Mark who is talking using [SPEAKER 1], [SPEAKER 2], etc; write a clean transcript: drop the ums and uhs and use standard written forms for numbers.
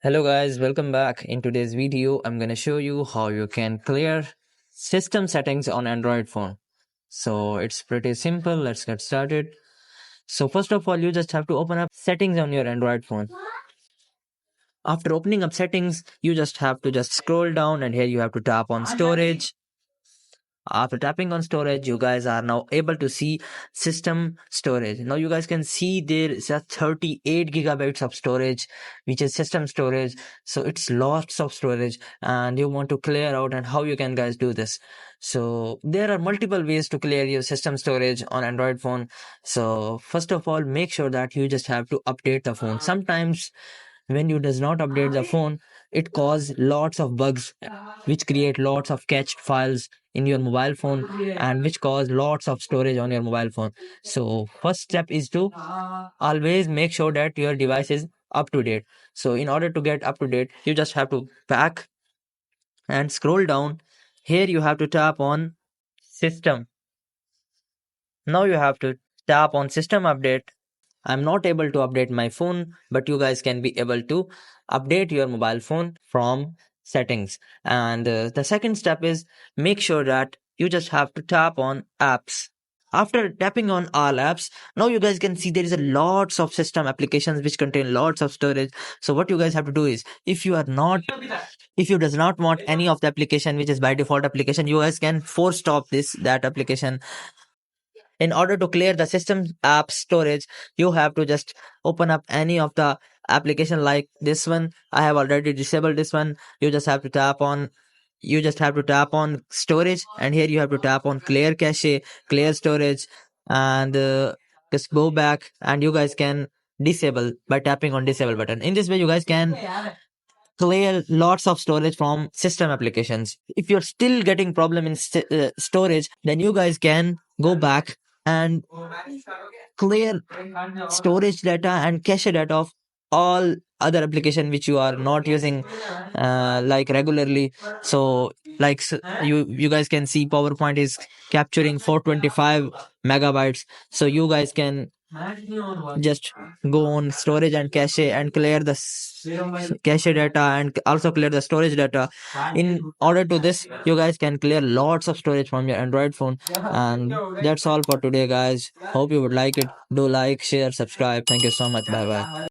[SPEAKER 1] Hello guys, welcome back. In today's video, I'm going to show you how you can clear system settings on Android phone. So it's pretty simple. Let's get started. So first of all, you just have to open up settings on your Android phone. After opening up settings, you just have to scroll down and here you have to tap on storage. After tapping on storage, you guys are now able to see system storage. Now you guys can see there is a 38 gigabytes of storage, which is system storage. So it's lots of storage and you want to clear out, and how you can guys do this. So there are multiple ways to clear your system storage on Android phone. So first of all, make sure that you just have to update the phone. Sometimes when you does not update the phone, it cause lots of bugs which create lots of cached files in your mobile phone and which cause lots of storage on your mobile phone. So first step is to always make sure that your device is up to date. So in order to get up to date, you just have to back and scroll down. Here you have to tap on system. Now you have to tap on system update. I'm not able to update my phone, but you guys can be able to update your mobile phone from settings. And the second step is make sure that you just have to tap on apps. After tapping on all apps, now you guys can see there is a lots of system applications which contain lots of storage. So what you guys have to do is, if you does not want any of the application which is by default application, you guys can force stop that application. In order to clear the system app storage, you have to just open up any of the application like this one. I have already disabled this one. You just have to tap on storage, and here you have to tap on clear cache, clear storage, and just go back, and you guys can disable by tapping on disable button. In this way you guys can clear lots of storage from system applications. If you're still getting problem in storage, then you guys can go back and clear storage data and cache data of all other application which you are not using like regularly. So like you guys can see PowerPoint is capturing 425 megabytes. So you guys can just go on storage and cache and clear the cache data and also clear the storage data. In order to this, you guys can clear lots of storage from your Android phone. And that's all for today guys. Hope you would like it. Do like, share, subscribe. Thank you so much. Bye bye.